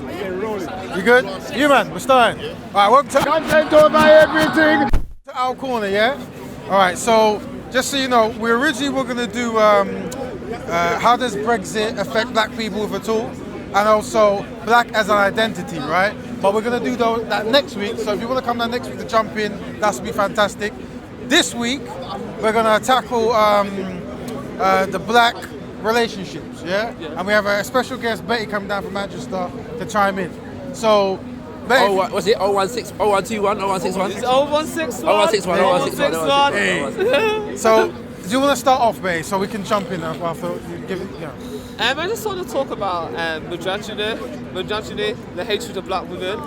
You good? You man, we're starting. All right, welcome to Content Over Everything. To our corner, yeah? All right, so just so you know, we originally were going to do how does Brexit affect black people, if at all, and also black as an identity, right? But we're going to do that next week, so if you want to come down next week to jump in, that's going to be fantastic. This week, we're going to tackle the black relationships, yeah? And we have a special guest, Betty, coming down from Manchester to chime in. So, Betty. Oh, what's it? 016, 0121, 0161? It's 0161. 0161, 0161. So, do you want to start off, Betty, so we can jump in after you give it, I just want to talk about misogyny, the hatred of black women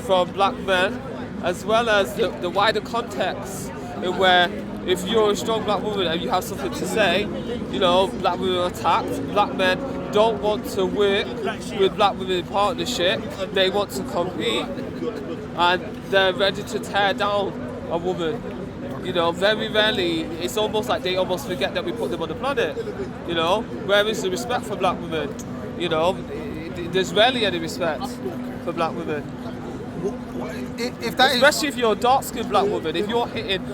from black men, as well as the wider context in where if you're a strong black woman and you have something to say, black women are attacked. Black men don't want to work with black women in partnership. They want to compete, and they're ready to tear down a woman. Very rarely, it's almost like they almost forget that we put them on the planet. Where is the respect for black women? There's rarely any respect for black women. Especially if you're a dark-skinned black woman, if you're hitting,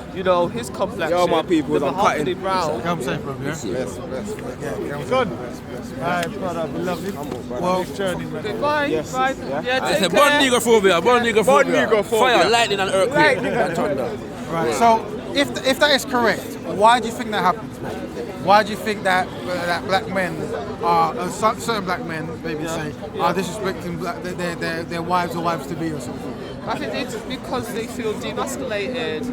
his complexion, Yo, my people, the mahogany brown. I'm saying, bro, yeah? Good. Alright, brother, we love you. Well, journey, man. Bye. Yeah, take care. Born negrophobia. Fire, lightning and earthquake. And thunder. Right, so if that is correct, why do you think that happens? Why do you think that black men are, certain black men, maybe say, are disrespecting their wives or wives-to-be or something? I think it's because they feel demasculated,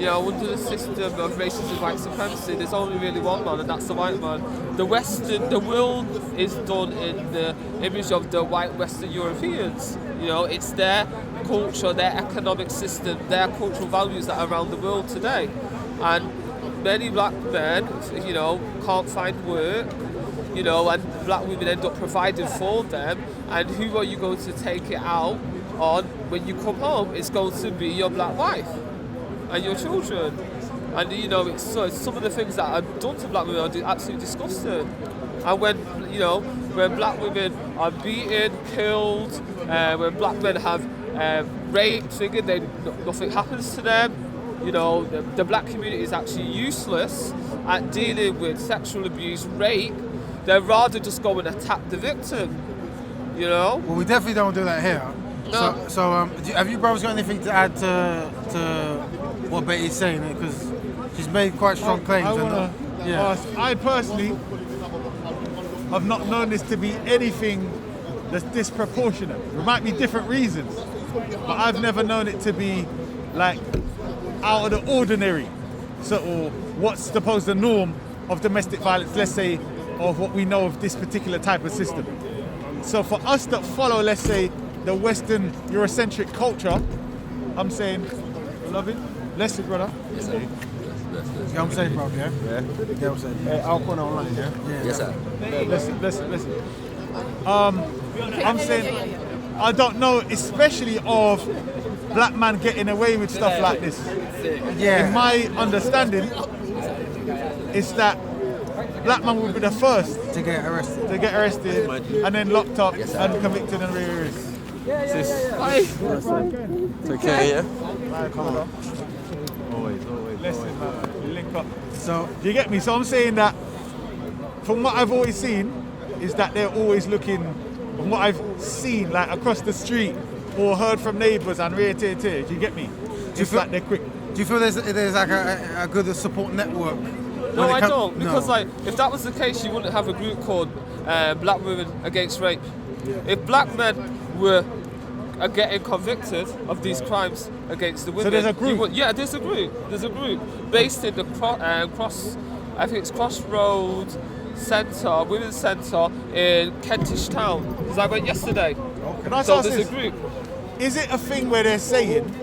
under the system of racism, white supremacy. There's only really one man, and that's the white man. The world is done in the image of the white Western Europeans. It's their culture, their economic system, their cultural values that are around the world today. And many black men, can't find work, and black women end up providing for them. And who are you going to take it out on when you come home? It's going to be your black wife and your children. And it's some of the things that are done to black women are absolutely disgusting. And when black women are beaten, killed, when black men have raped, nothing happens to them. The black community is actually useless at dealing with sexual abuse, rape. They'd rather just go and attack the victim. Well, we definitely don't do that here. No. So have you brothers got anything to add to what Betty's saying? Because she's made quite strong claims. I personally have not known this to be anything that's disproportionate. There might be different reasons, but I've never known it to be like out of the ordinary. So, or what's supposed the norm of domestic violence, let's say, of what we know of this particular type of system. So for us that follow, let's say, the Western Eurocentric culture, I'm saying, love it. Bless it, brother. Yes, sir. Yeah, I'm saying, bro, yeah? Yeah, I'm saying. Hey, I'll put online, yeah? Yes, sir. Listen. I'm saying, I don't know, especially of black man getting away with stuff like this. Yeah. In my understanding, is that black man will be the first To get arrested. and then locked up and convicted and released. Take care, yeah? Always. Listen, man, we link up. So, Do you get me? So I'm saying that from what I've always seen is that they're always looking, from what I've seen like across the street or heard from neighbours and do you get me? Just like they're quick. do you feel there's like a good support network? No, I don't. Because if that was the case, you wouldn't have a group called Black Women Against Rape. If black men were getting convicted of these crimes against the women, so there's a group. There's a group based in the Crossroad Centre, Women's Centre in Kentish Town. Because I went yesterday. Can I So ask there's this? a group. Is it a thing where they're saying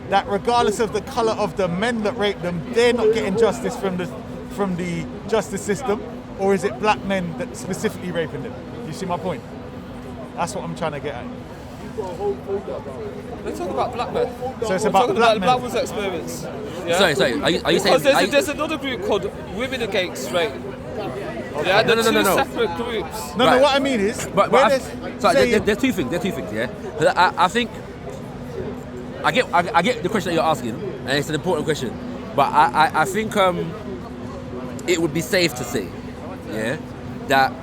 that regardless of the colour of the men that rape them, they're not getting justice from the justice system, or is it black men that specifically raping them? You see my point? That's what I'm trying to get at. We're talking about black men. So it's We're about talking black about men. black women's experience. Yeah? Sorry. Are you saying? Because there's another group called Women Against Rape. Yeah, they're No. two separate groups. No, Right. what I mean is, But where there's two things. Yeah. 'Cause I think I get the question that you're asking, and it's an important question. But I think it would be safe to say, yeah, that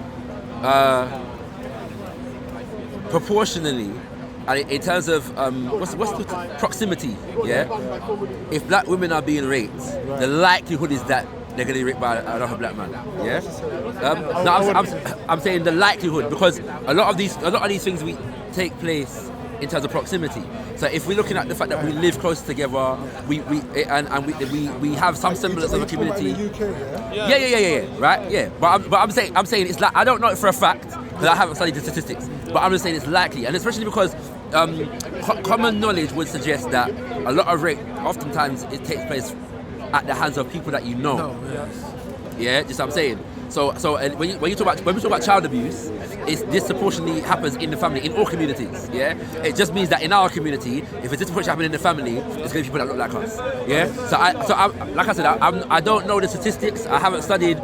proportionally, and in terms of what's the proximity, yeah, if black women are being raped, the likelihood is that they're going to be raped by another black man. Yeah. I'm saying the likelihood, because a lot of these things we take place in terms of proximity. So if we're looking at the fact that we live close together, we have some semblance of a community. Yeah. Right. Yeah. But I'm saying it's like, I don't know it for a fact because I haven't studied the statistics. But I'm just saying it's likely, and especially because common knowledge would suggest that a lot of rape, oftentimes, it takes place at the hands of people that you know. Yeah, just what I'm saying. So when we talk about child abuse, it's disproportionately happens in the family, in all communities. Yeah, it just means that in our community, if it's disproportionately happening in the family, it's going to be people that look like us. Yeah. So like I said, I don't know the statistics. I haven't studied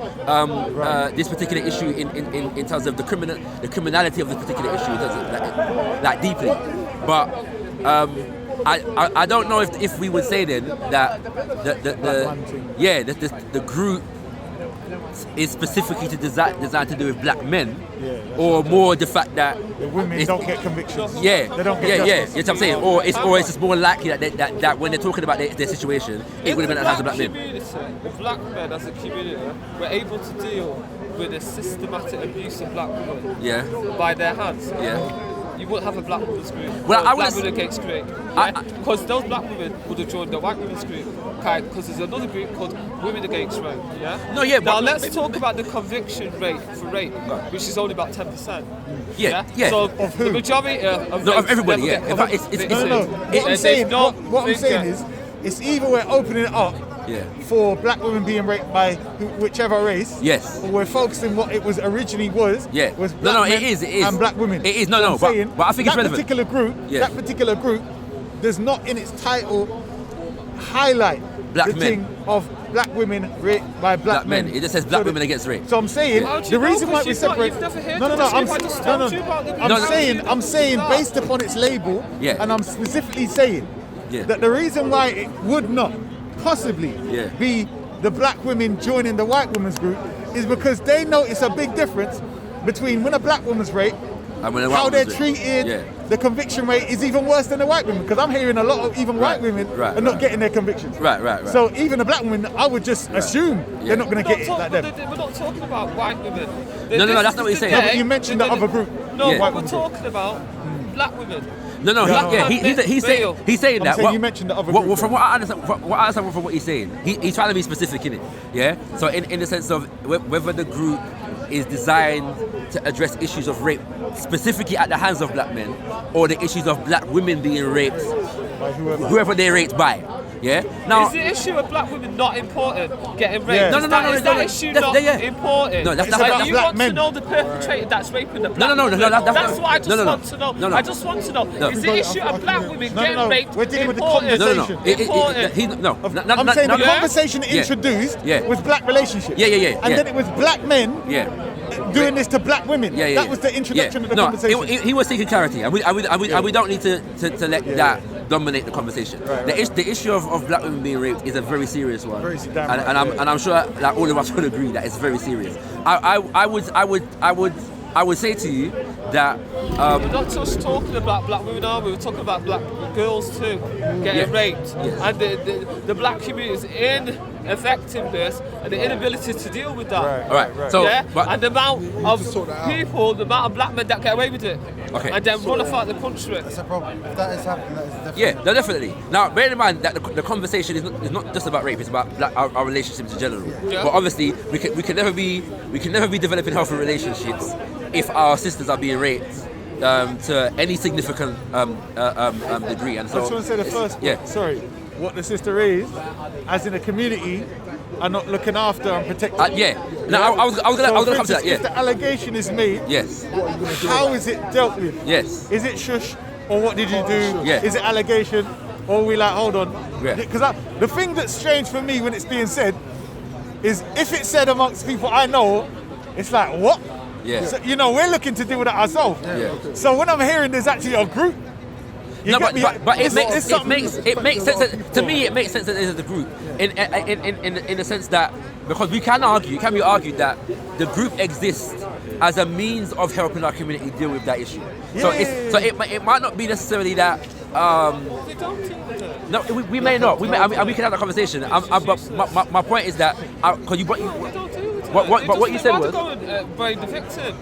this particular issue in terms of the criminality of this particular issue, like deeply. But I don't know if we would say then that the group is specifically designed to do with black men, or more the fact that the women don't get convictions. Yeah, they don't get justice. You know what I'm saying? Or it's just more likely that when they're talking about their situation, it would have been at the hands of black men. The black men as a community were able to deal with the systematic abuse of black women by their hands. Yeah. You wouldn't have a black women's group. Well, I black women against group. Because those black women would have joined the white women's group. Because there's another group called Women Against Rape. Yeah. No, yeah. Now let's talk about the conviction rate for rape, which is only about 10%. Yeah. So of who? the majority of everybody. Yeah. No. What I'm saying is, it's either we're opening it up. Yeah. For black women being raped by whichever race. Yes. Or we're focusing what it was originally was. Yeah. Was black men it is. and black women. It is. But I think it's relevant. That particular group does not in its title highlight black the men. thing of black women raped by black men. It just says black women against rape. So I'm saying the reason why we separate. I'm saying based upon its label, and I'm specifically saying that the reason why it would not possibly be the black women joining the white women's group is because they notice a big difference between when a black woman's raped, how they're treated. The conviction rate is even worse than the white women, because I'm hearing a lot of even white women are not getting their convictions. Right. So even a black woman, I would just assume they're not going to get it like them. We're not talking about white women. No, that's not what you're saying. No, but you mentioned the other group. No, but we're talking about black women. He's saying that. You mentioned the other group. From what I understand from what he's saying, he's trying to be specific in it. Yeah. So in the sense of whether the group is designed to address issues of rape specifically at the hands of black men, or the issues of black women being raped by whoever they're raped by. Yeah. Now, is the issue of black women not important? Getting raped? No. Is that issue not important? No, that's you want to know the perpetrator that's raping the black women? That's what I just want to know. I just want to know. Is the issue of black women getting raped We're dealing important? with the conversation. I'm saying the conversation introduced was black relationships. Yeah. And then it was black men doing this to black women. That was the introduction of the conversation. He was seeking clarity, and we don't need to let that dominate the conversation. The issue of black women being raped is a very serious one, and I'm sure that all of us would agree that it's very serious. I would say to you that we're not just talking about black women, are we? We're talking about black girls too getting raped, and the black community's ineffectiveness and the inability to deal with that. Right. So, and the amount of people, the amount of black men that get away with it, and then run off out the country. That's a problem. If that is happening, that is definitely. Yeah, no, definitely. Now, bear in mind that the conversation is not just about rape; it's about our relationships in general. Yeah. But obviously, we can never be developing healthy relationships if our sisters are being raped to any significant degree. And so, I just want to say the first. Sorry. What the sister is, as in a community, are not looking after and protecting. No, I was gonna come to that. Yeah. If the allegation is made, how is it dealt with? Yes. Is it shush, or what did you do? Yeah. Is it allegation, or are we like, hold on? Because the thing that's strange for me when it's being said is if it's said amongst people I know, it's like, what? Yeah. So, you know, we're looking to deal with it ourselves. Yeah. So when I'm hearing there's actually a group, you No, get me? but it It's makes sense to me. It makes sense that there's a group in the sense that, because it can be argued that the group exists as a means of helping our community deal with that issue. So it might not be necessarily that. They don't do that. No, we may not. We can have that conversation. But my point is that because you brought. What you said was, blame the victim.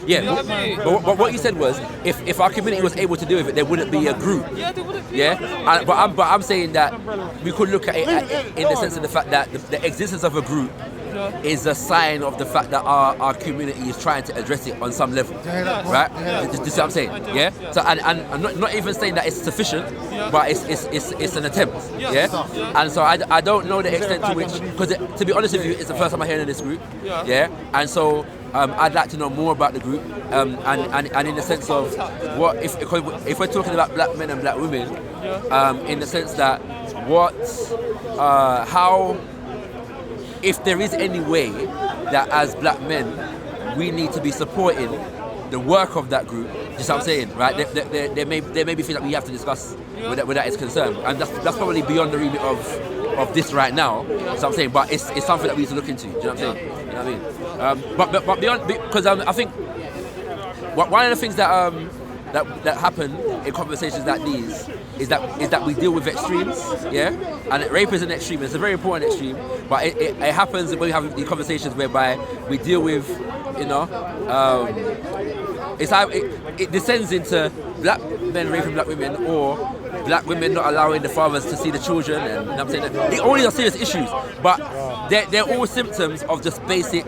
yeah. You know what I mean? But what you said was, if our community was able to deal with it, there wouldn't be a group. Yeah, they wouldn't be. Yeah, but I'm saying that we could look at it in the sense of the fact that the existence of a group is a sign of the fact that our community is trying to address it on some level, right? This is what I'm saying, yeah. So and I'm not even saying that it's sufficient, but it's an attempt, yeah. And so I don't know the extent to which, because to be honest with you, it's the first time I'm hearing of this group, yeah. And so I'd like to know more about the group, and in the sense of what if we're talking about black men and black women, in the sense that how. If there is any way that as black men we need to be supporting the work of that group, just what I'm saying, right? There may be things that we have to discuss where that is concerned, and that's probably beyond the remit of this right now. So I'm saying, but it's something that we need to look into. Do you know what I'm saying? You know what I mean? But beyond, because I think one of the things that happen in conversations like these is that we deal with extremes, yeah. And rape is an extreme. It's a very important extreme, but it happens when we have these conversations whereby we deal with, you know, it's how it descends into black men raping black women, or black women not allowing the fathers to see the children, and you know what I'm saying, all these are serious issues, but they're all symptoms of just basic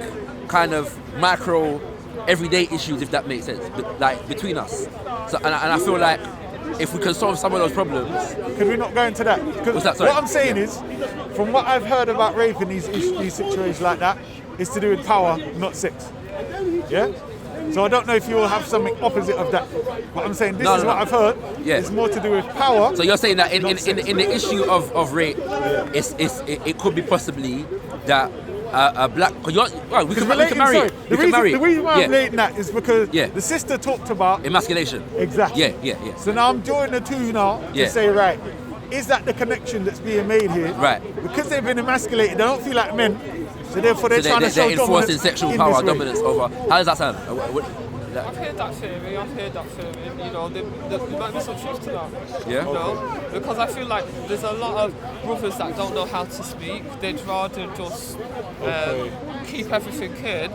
kind of macro everyday issues, if that makes sense, like between us. So and I feel like if we can solve some of those problems. Could we not go into that? What's that? Sorry. What I'm saying is, from what I've heard about rape in these situations like that, it's to do with power, not sex. Yeah? So I don't know if you will have something opposite of that. But I'm saying this is what I've heard. Yeah. It's more to do with power. So you're saying that in the issue of rape, it could be possibly that a black. We can marry. The reason why I'm relating that is because the sister talked about emasculation. Exactly. Yeah. So now I'm joining the two now to say, right, is that the connection that's being made here? Right. Because they've been emasculated, they don't feel like men. So therefore they're trying to show they're enforcing sexual power, dominance over. How does that sound? I've heard that theory. You know, there might be some truth to that. Yeah. You know, because I feel like there's a lot of brothers that don't know how to speak. They'd rather just keep everything in,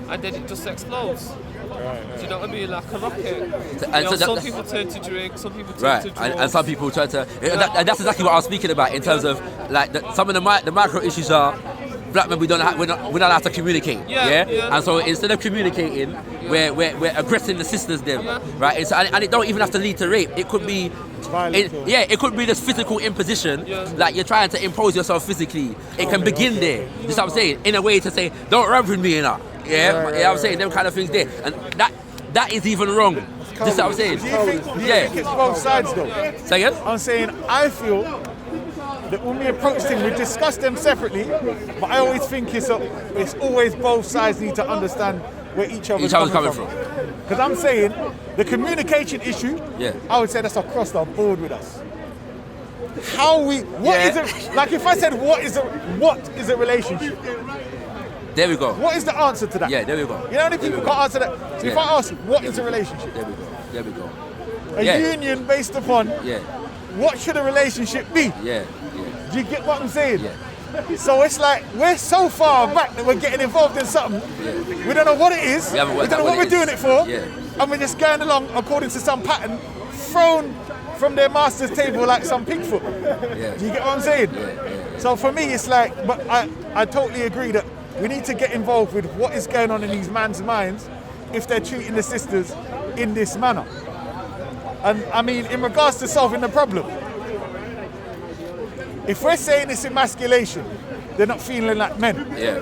and then it just explodes. Do you know what I mean? Like a rocket. Some people turn to drink, some people turn to drugs. And some people try to. And that's exactly what I was speaking about in terms of like some of the micro issues are. Black men, we're not allowed to communicate, and so instead of communicating, we're aggressing the sisters then, right? And it don't even have to lead to rape. It could be, it could be this physical imposition, like you're trying to impose yourself physically. It can begin there. That's what I'm saying, in a way to say, don't run with me, enough. I'm saying them kind of things there, and that is even wrong. That's what I'm saying. Do you think it's both sides though? Say again? I'm saying I feel that when we approach things, we discuss them separately, but I always think it's always both sides need to understand where each other's coming from. Because I'm saying the communication issue, I would say that's across the board with us. What is it? Like if I said what is a relationship? There we go. What is the answer to that? Yeah, there we go. You know how many people can't answer that? So if I ask what is a relationship? There we go. A union based upon what should a relationship be? Yeah. Do you get what I'm saying? Yeah. So it's like we're so far back that we're getting involved in something. Yeah. We don't know what it is. We don't know what we're doing it for. Yeah. And we're just going along according to some pattern thrown from their master's table like some pig foot. Yeah. Do you get what I'm saying? Yeah. So for me, it's like, but I totally agree that we need to get involved with what is going on in these men's minds if they're treating the sisters in this manner. And I mean, in regards to solving the problem, if we're saying it's emasculation, they're not feeling like men. Yeah.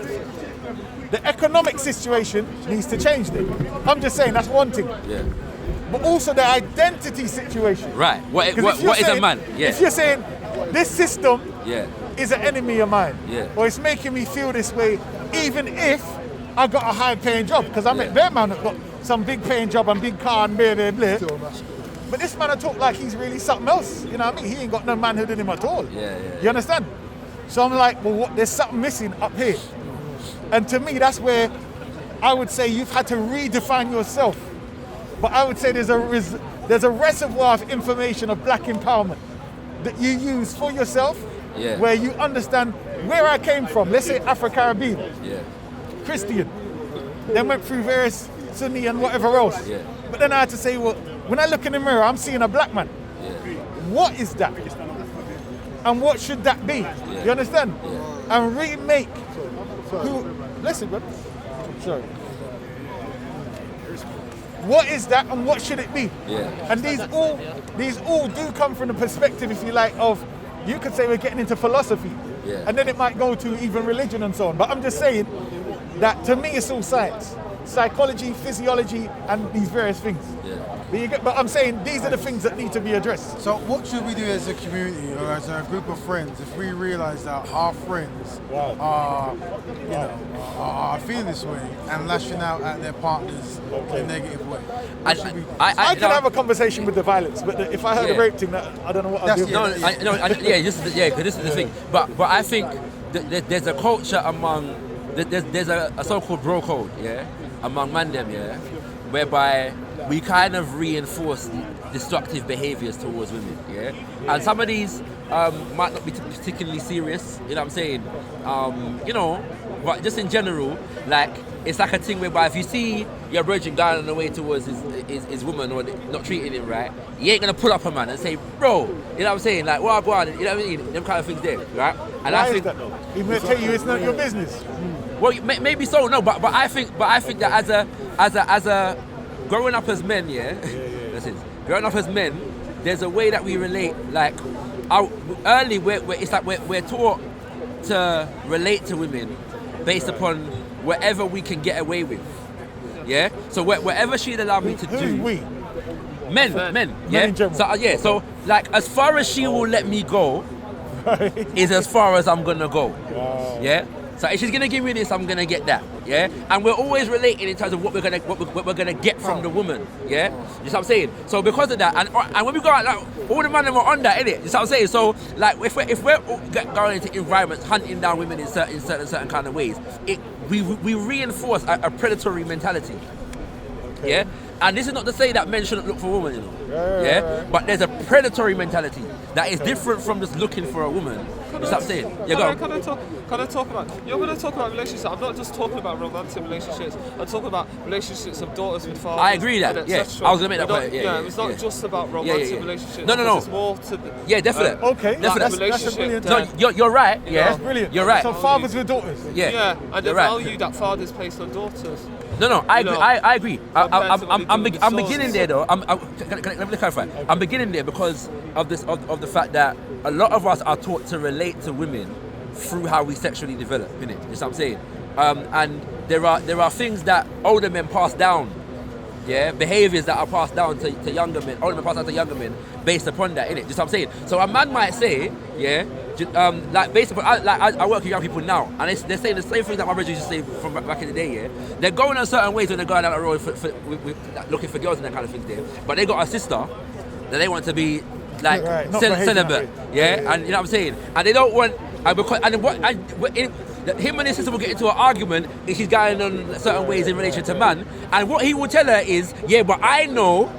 The economic situation needs to change then. I'm just saying that's one thing. Yeah. But also the identity situation. Right. What is a man? Yeah. If you're saying this system is an enemy of mine, yeah, or it's making me feel this way, even if I got a high paying job because I met their man that got some big paying job and big car and blah. But this man I talk like he's really something else. You know what I mean? He ain't got no manhood in him at all. You understand? So I'm like, well, there's something missing up here. And to me, that's where I would say you've had to redefine yourself. But I would say there's a reservoir of information of black empowerment that you use for yourself, where you understand where I came from. Let's say Afro-Caribbean, Christian, then went through various Sunni and whatever else. But then I had to say, well, when I look in the mirror, I'm seeing a black man. What is that? And what should that be? You understand? And remake who, listen, bro. Sorry. What is that and what should it be? And these all do come from the perspective, if you like, of, you could say we're getting into philosophy. And then it might go to even religion and so on. But I'm just saying that to me it's all science. Psychology, physiology, and these various things. But I'm saying these are the things that need to be addressed. So what should we do as a community or as a group of friends if we realise that our friends are feeling this way and lashing out at their partners in a negative way? I can have a conversation with the violence, but if I heard a rape thing, I don't know what I'd do. Because this is the thing. But I think that there's a culture among, there's a so-called bro code, among man them, whereby we kind of reinforce destructive behaviours towards women, and some of these might not be particularly serious, you know what I'm saying, but just in general, like, it's like a thing whereby if you see your virgin going on the way towards his woman or not treating him right, you ain't gonna pull up a man and say, bro, you know what I'm saying, like, well, go on, you know what I mean, them kind of things there, right? And why is that though? He may tell you it's not your business. Well, maybe so, no, but I think that as a growing up as men, listen, growing up as men, there's a way that we relate. Like, early, it's like we're taught to relate to women based upon whatever we can get away with. So whatever she'd allow me to do. Who's we? Men, in general. So so like as far as she will let me go, is as far as I'm gonna go. Wow. So if she's gonna give me this, I'm gonna get that. And we're always relating in terms of what we're gonna get from the woman. You know what I'm saying? So because of that, and when we go out, like, all the men are on that, innit? You know what I'm saying? So like if we're going into environments hunting down women in certain kind of ways, we reinforce a predatory mentality. And this is not to say that men shouldn't look for women, you know. But there's a predatory mentality that is different from just looking for a woman. You know what I'm saying? Can I talk about? You're going to talk about relationships. I'm not just talking about romantic relationships. I'm talking about relationships of daughters with fathers. I agree that. I was going to make that point. It's not just about romantic relationships. No. It's more to. Definitely. Okay. Definitely. That's a brilliant. No, you're right. That's brilliant. You're right. So fathers with daughters. And the value that fathers place on daughters. No, I agree. I'm beginning there though. Let me clarify. I'm beginning there because of the fact that a lot of us are taught to relate to women through how we sexually develop, innit? You know what I'm saying? And there are things that older men pass down, behaviours that are passed down to younger men, older men pass down to younger men based upon that, innit? You know what I'm saying? So a man might say, like based upon, I work with young people now, and they're saying the same things that my brothers used to say from back in the day, They're going in certain ways when they're going down the road looking for girls and that kind of things there. But they got a sister that they want to be like celibate, and you know what I'm saying? And they don't want, him and his sister will get into an argument if she's going on certain ways in relation to man, and what he will tell her is, but I know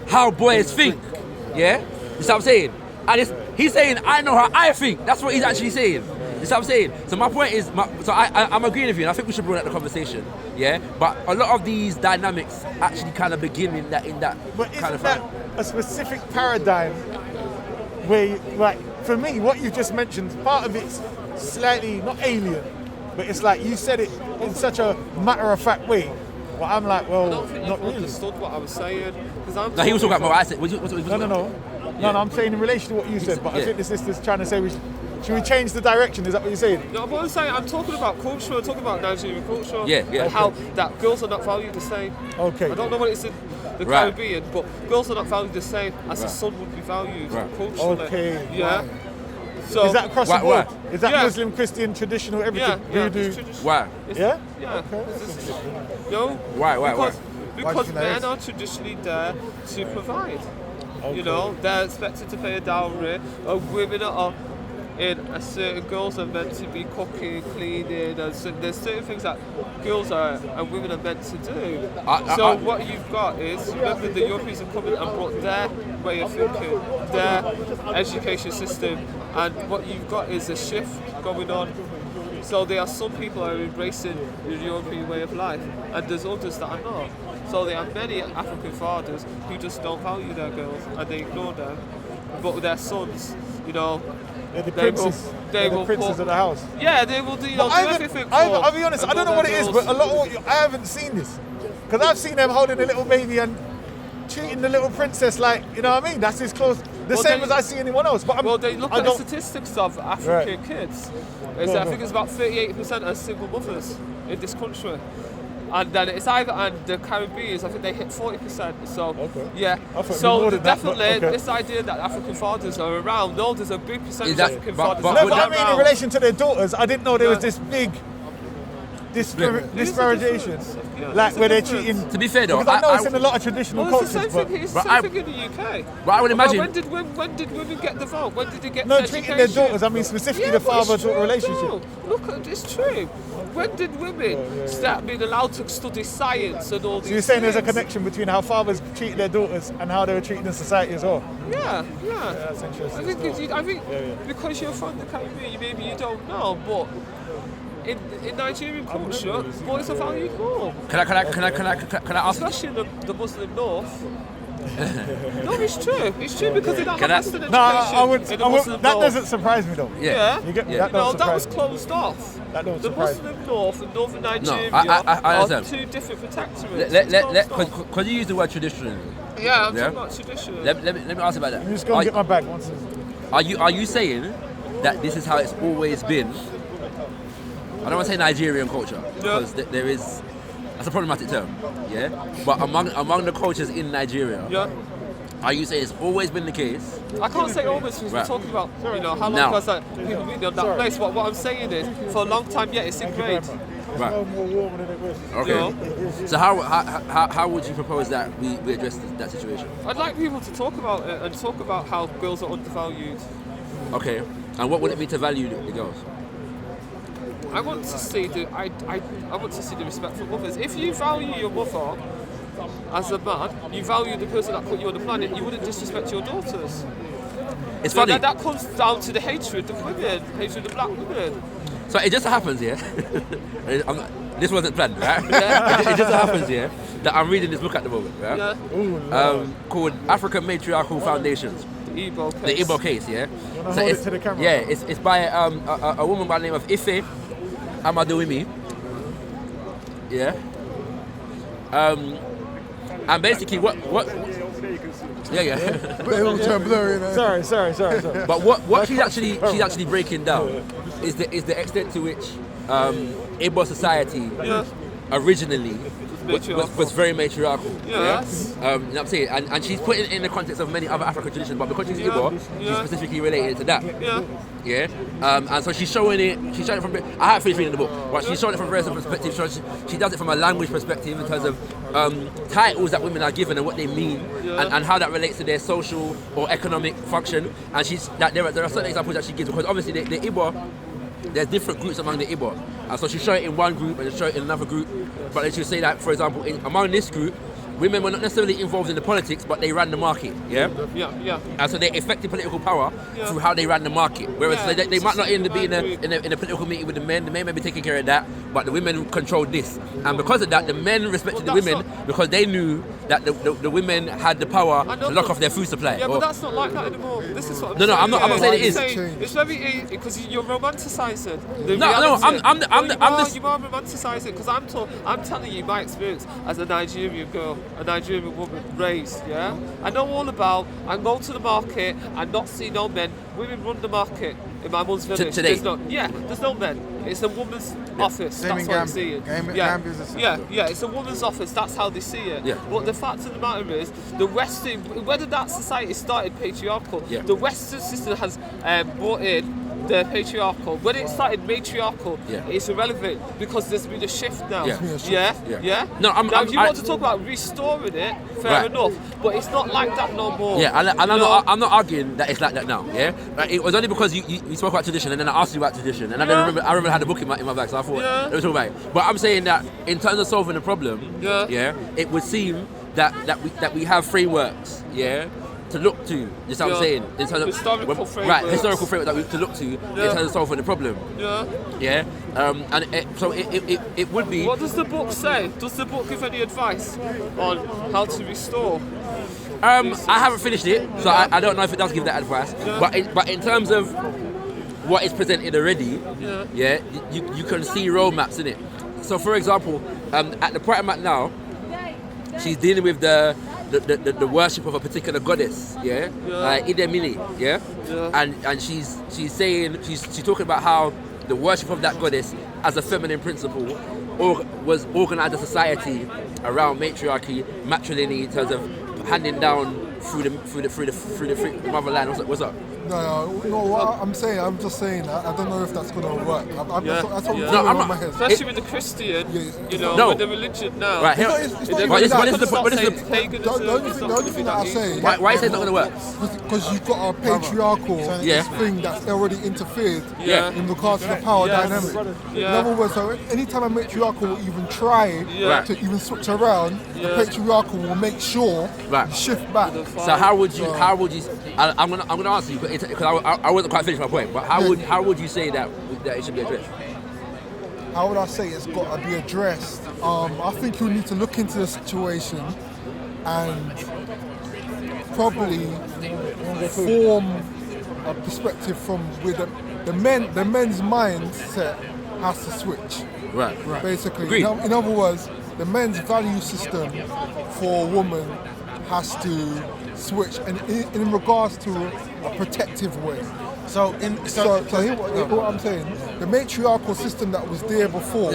how boys think, you know what I'm saying? And he's saying, I know how I think. That's what he's actually saying. You know what I'm saying? So my point is, I'm agreeing with you, and I think we should bring that the conversation. But a lot of these dynamics actually kind of begin in that but kind of that a specific paradigm where, like, for me, what you've just mentioned, part of it's slightly not alien, but it's like you said it in such a matter-of-fact way. Well, I'm like, well, I don't think not you really. understood what I was saying. No, he was talking about what I said. No, I'm saying in relation to what you said, but I think the sister's trying to say, should we change the direction? Is that what you're saying? No, what I'm saying, I'm talking about culture, I'm talking about Nigerian culture. And how that girls are not valued the same. Okay. I don't know what it's in the Caribbean, but girls are not valued the same as the son would be valued culturally. Okay. Yeah. So Is that across the Why- board? why? Is that Yeah. Muslim, Christian, traditional, everything? yeah, Voodoo? it's traditional. Why? It's- Yeah? Yeah. Okay. No. Why? Because, Why because do you think that men is? are traditionally there to provide. You know, they're expected to pay a dowry. Women are in a certain girls are meant to be cooking, cleaning, and so there's certain things that girls are and women are meant to do. So what you've got is, remember the Europeans have come in and brought their way of thinking, their education system, and what you've got is a shift going on. So there are some people who are embracing the European way of life, and there's others that are not. So there are many African fathers who just don't value their girls and they ignore them, but their sons, you know, They're the they princes. will, They're the princes put, of the house. yeah, they will do, you know, do everything for. I'll be honest, I don't know what it is, girls. but a lot of I haven't seen this. Because I've seen them holding a little baby and treating the little princess like, you know what I mean? That's as close, the Well, same they- as I see anyone else. But Well, they look I at the don't- statistics of African kids. I think it's about 38% are single mothers in this country. And then it's either, and the Caribbeans, I think they hit 40%. So, Okay. yeah. I thought it'd be So more than that, but definitely, okay. this idea that African fathers are around, no, there's a big percentage Is that- of African but- fathers but that No, would but I are mean in around. relation to their daughters, I didn't know there was Yeah. this big disparagation. Yeah, Like there's a where they're difference. cheating. To be fair though, Because I know it's in a lot of traditional Well, it's the cultures, same but thing. It's the but same I- thing in the UK. but I would imagine- When did women get the vote? When did they get no, education? treating their daughters, I mean specifically the but it's father-daughter true, relationship. though. Look, it's true. When did women start being allowed to study science and all these So you're saying there's a things? connection between how fathers treat their daughters and how they were treated in society as well? Yeah. That's interesting. I think, still. I think because you're from the Caribbean, maybe you don't know, but in Nigerian culture, boys are valued more, Can I ask? especially in the Muslim North. No, it's true. It's true because they don't Can have I- Western education No, I would. in the Muslim That North. doesn't surprise me though. Yeah, You get me? Yeah. That don't that was surprise me. closed off. That don't The surprise me. Muslim North and Northern Nigeria I are understand. two different protectorates. Because you use the word traditionally. Yeah, I'm Yeah. talking about tradition. Let me ask about that. I'm just gonna get my bag once. Are you saying that this is how it's always been? I don't want to say Nigerian culture because there is that's a problematic term, yeah. But among the cultures in Nigeria, Yeah. are you saying it's always been the case? I can't say always because Right. we're talking about, you know, how long Now. has that people been on that place. What I'm saying is, for a long time, yeah, it's ingrained. Right. No more warmer than it was. Okay. So how would you propose that we address that situation? I'd like people to talk about it and talk about how girls are undervalued. Okay. And what would it be to value the girls? I want to see I want to see the respect for mothers. If you value your mother as a man, you value the person that put you on the planet, you wouldn't disrespect your daughters. It's So funny. that comes down to the hatred of women, hatred of black women. So it just happens, yeah. This wasn't planned, right? Yeah. It just happens, yeah, that I'm reading this book at the moment, right? Yeah. Called African Matriarchal Foundations. The Igbo case. The Igbo case, yeah. wanna hold it to the camera? Yeah, it's by a woman by the name of Ife Amaduimi. Yeah. And basically, what? Yeah. But it all turned blurry, man. Sorry. But what she's actually breaking down is the extent to which Igbo society Yeah. originally was very matriarchal. Yes. You know what I'm saying? And she's put it in the context of many other African traditions, but because she's Yeah. Igbo, she's Yeah. specifically related to that. Yeah. Yeah, and so she's showing it from. I haven't finished reading the book, but she's showing it from various different perspectives. So she does it from a language perspective in terms of titles that women are given and what they mean, and how that relates to their social or economic function. And there are certain examples that she gives because obviously the Igbo, there's different groups among the Igbo, and so she show it in one group and she show it in another group. But then she'll say that, for example, among this group, women were not necessarily involved in the politics, but they ran the market. Yeah. Yeah. And so they affected political power through how they ran the market. Whereas Yeah, they might not end up being I in a political meeting with the men. The men may be taking care of that, but the women controlled this. And because of that, the men respected Well, the that's women because they knew that the women had the power I know, to lock but- off their food supply. Yeah, Or- but that's not like that anymore. This is what I'm No, saying. I'm not saying it is. It's very because you're romanticising. The No, reality. I'm you are romanticising because I'm telling you my experience as a Nigerian girl. a Nigerian woman raised, yeah? I know all about, I go to the market and not see no men. Women run the market in my mum's village. Today? There's no men. It's a woman's office, Same in that's how they see it. Gambia's the same. Yeah, it's a woman's office, that's how they see it. Yeah. But the fact of the matter is, the Western, whether that society started patriarchal, the Western system has brought in the patriarchal. When it started matriarchal, it's irrelevant because there's been a shift now. Yeah. No, if you want to talk about restoring it, fair enough. But it's not like that no more. Yeah, and I'm not arguing that it's like that now. Yeah, like, it was only because you spoke about tradition, and then I asked you about tradition, and I remember I had a book in my bag, so I thought it was all right. But I'm saying that in terms of solving the problem, it would seem that we have frameworks, to look to. That's what I'm saying. In terms of historical framework. Right, historical framework to look to in terms of solving the problem. And it would be. What does the book say? Does the book give any advice on how to restore? I haven't finished it, so I don't know if it does give that advice. But in terms of what is presented already, you can see roadmaps in it. So for example, at the point I'm at now, she's dealing with the worship of a particular goddess, Idemili, and she's saying she's talking about how the worship of that goddess as a feminine principle was organized a society around matriarchy, matrilineal in terms of handing down through the motherland. What's up? No, what I'm saying, I'm just saying, I don't know if that's going to work. That's what I'm my head. Especially with the Christian, with the religion now. Right, here, it's not even that. The only thing that I say... Why is it not going to work? Because you've got a patriarchal thing that's already interfered in regards to the power dynamic. In other words, so anytime a matriarchal will even try to even switch around, the patriarchal will make sure you shift back. So how would you? I'm gonna answer you because I wasn't quite finished my point. But how would you say that it should be addressed? How would I say it's got to be addressed? I think you need to look into the situation and probably form a perspective from where the men's mindset has to switch. Right. Basically, Agreed. in other words, the men's value system for a woman has to switch, and in regards to a protective way. So hear what I'm saying. The matriarchal system that was there before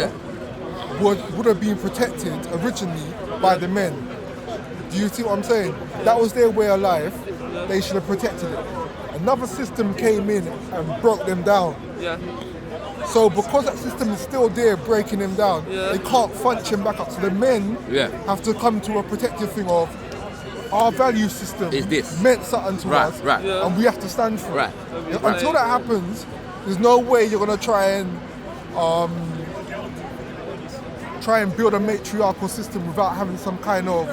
would have been protected originally by the men. Do you see what I'm saying? That was their way of life. They should have protected it. Another system came in and broke them down. So because that system is still there breaking them down, they can't function back up. So the men have to come to a protective thing of our value system is this meant something to us, and we have to stand for it. Until that happens, there's no way you're gonna try and build a matriarchal system without having some kind of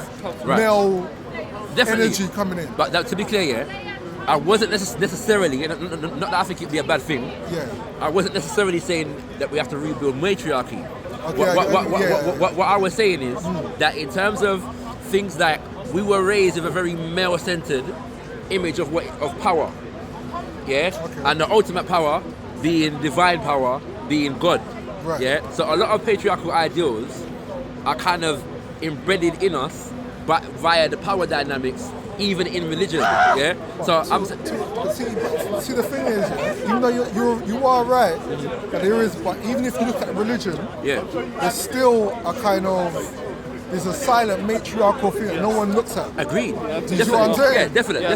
male energy coming in. But to be clear, I wasn't necessarily, not that I think it'd be a bad thing. I wasn't necessarily saying that we have to rebuild matriarchy. What I was saying is that in terms of things like we were raised with a very male-centered image of power, and the ultimate power being divine power, being God, So a lot of patriarchal ideals are kind of embedded in us, but via the power dynamics, even in religion, So I'm. See, the thing is, even though you are right that there is, but even if you look at religion, there's still a kind of. There's a silent matriarchal thing that no one looks at. Agreed. Do you see what I'm saying? Yeah, definitely.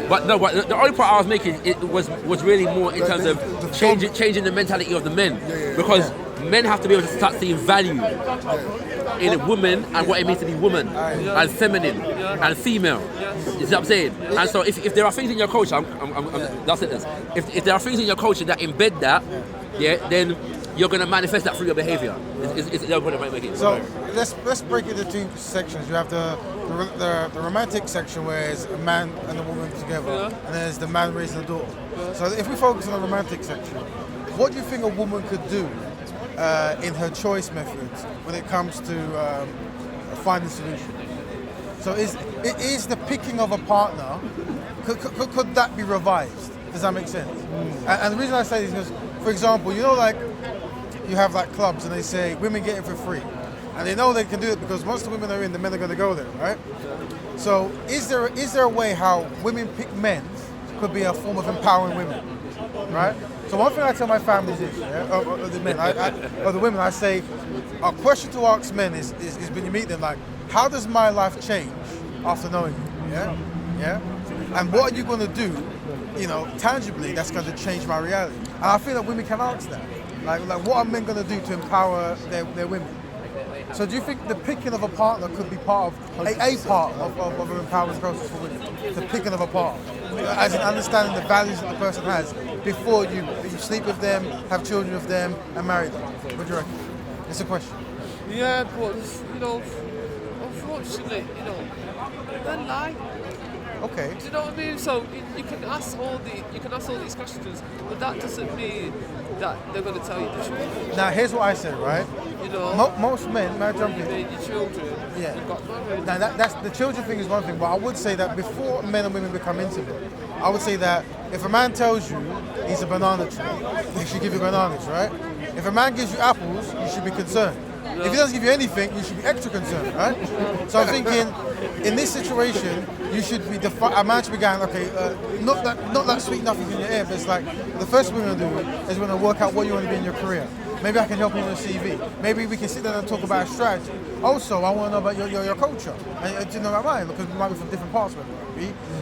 But the only point I was making was really more in terms of changing the mentality of the men, because men have to be able to start seeing value in a woman and what it means to be woman and feminine and female. You see what I'm saying? And so if there are things in your culture, that's it. If there are things in your culture that embed that, then you're going to manifest that through your behaviour. Is the point I might make it. So let's break it into two sections. You have the romantic section where it's a man and a woman together, and there's the man raising the daughter. So if we focus on the romantic section, what do you think a woman could do in her choice methods when it comes to finding a solution? So is the picking of a partner, could that be revised? Does that make sense? And the reason I say this is because, for example, like you have like clubs and they say women get it for free. And they know they can do it because once the women are in, the men are going to go there, right? So is there a way how women pick men could be a form of empowering women, right? So one thing I tell my family is this, or the men, or the women, I say, a question to ask men is when you meet them, like, how does my life change after knowing you? Yeah? And what are you going to do, tangibly, that's going to change my reality? And I feel that women can ask that. Like what are men going to do to empower their women? So do you think the picking of a partner could be part of a part of an empowerment process for women? The picking of a partner, as in understanding the values that the person has before you sleep with them, have children with them, and marry them. What do you reckon? It's a question. Yeah, but unfortunately, men lie. Okay. Do you know what I mean? So you can ask all these questions, but that doesn't mean that they're going to tell you the truth. Now here's what I said, right? Most men, may I jump in? You made your children. Yeah. You've got married. Now that's the children thing is one thing, but I would say that before men and women become intimate, I would say that if a man tells you he's a banana tree, he should give you bananas, right? If a man gives you apples, you should be concerned. If he doesn't give you anything, you should be extra concerned, right? So I'm thinking, in this situation, you should be a man should be going, okay, not that sweet nothing in your ear, but it's like the first thing we're gonna do is we're gonna work out what you want to be in your career. Maybe I can help you with your CV. Maybe we can sit down and talk about a strategy. Also, I want to know about your culture. And do you know about mine? Because we might be from different parts of it.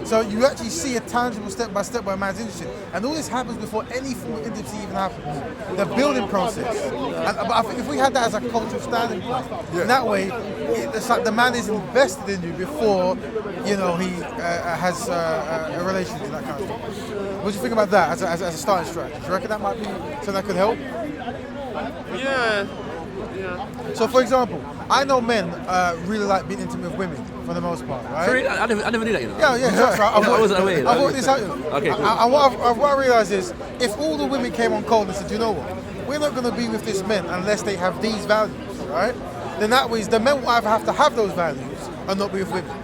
So you actually see a tangible step by step where a man's interested. And all this happens before any form of intimacy even happens. The building process. But I think if we had that as a cultural standing point, in that way, it's like the man is invested in you before, he has a relationship, that kind of thing. What do you think about that as a starting strategy? Do you reckon that might be something that could help? Yeah. So, for example, I know men really like being intimate with women for the most part, right? Sorry, I never knew that, Yeah, that's right. I wasn't aware. I thought this out. Okay, cool. And what I realised is, if all the women came on cold and said, you know what, we're not going to be with this man unless they have these values, right? Then that means the men will either have to have those values or not be with women.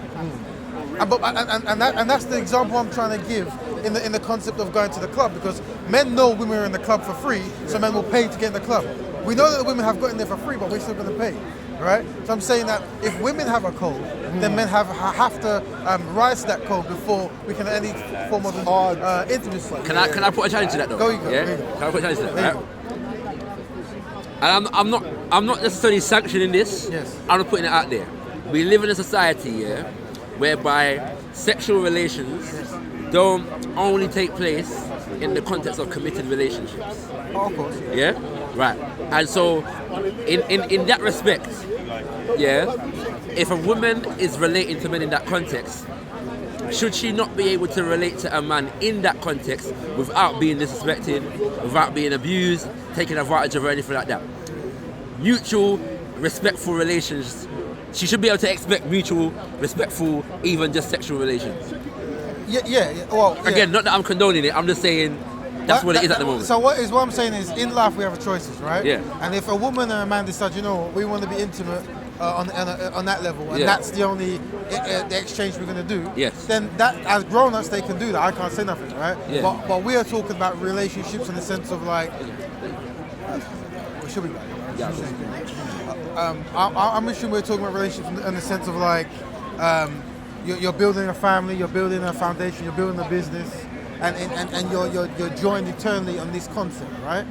And that's the example I'm trying to give in the concept of going to the club, because men know women are in the club for free, so men will pay to get in the club. We know that the women have got in there for free, but we're still going to pay, right? So I'm saying that if women have a code, then men have to rise to that code before we can any form of intimacy. Can I put a challenge to that though? Go, you go. Yeah? There you go. Can I put a challenge to that? There you Right? And I'm not necessarily sanctioning this. Yes. I'm just putting it out there. We live in a society, whereby sexual relations don't only take place in the context of committed relationships. Oh, of course. Yeah? Right. And so in that respect, if a woman is relating to men in that context, should she not be able to relate to a man in that context without being disrespected, without being abused, taking advantage of, or anything like that? Mutual, respectful relations. She should be able to expect mutual, respectful, even just sexual relations. Yeah. Well, Again, not that I'm condoning it. I'm just saying that's what it is at the moment. So what I'm saying is, in life we have choices, right? Yeah. And if a woman and a man decide, we want to be intimate on that level, and that's the only the exchange we're going to do. Yes. Then that, as grown-ups, they can do that. I can't say nothing, right? Yeah. But we are talking about relationships in the sense of like, should we? Yeah. I'm assuming we're talking about relationships in the sense of like, you're building a family, you're building a foundation, you're building a business, and you're joined eternally on this concept, right?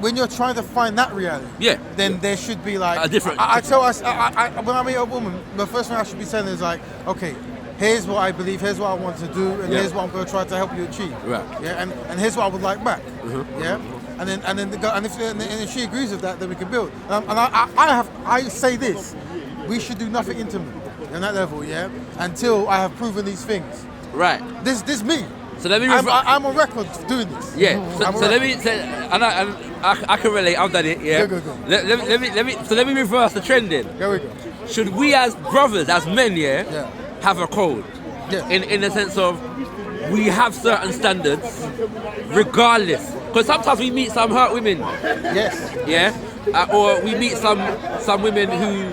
When you're trying to find that reality, then there should be like a different. I tell us when I meet a woman, the first thing I should be saying is like, okay, here's what I believe, here's what I want to do, and here's what I'm going to try to help you achieve. Right. Yeah, and here's what I would like back. Mm-hmm. Yeah. And if she agrees with that, then we can build. I say this: we should do nothing intimate on that level, until I have proven these things. Right. This me. So let me. I'm on record doing this. Yeah. So let me say, and I can relate. I've done it. Yeah. Go. Let me reverse the trend then. There we go. Should we as brothers, as men, have a code? Yeah. In the sense of we have certain standards, regardless. Because sometimes we meet some hurt women. Yes. Yeah. Or we meet some women who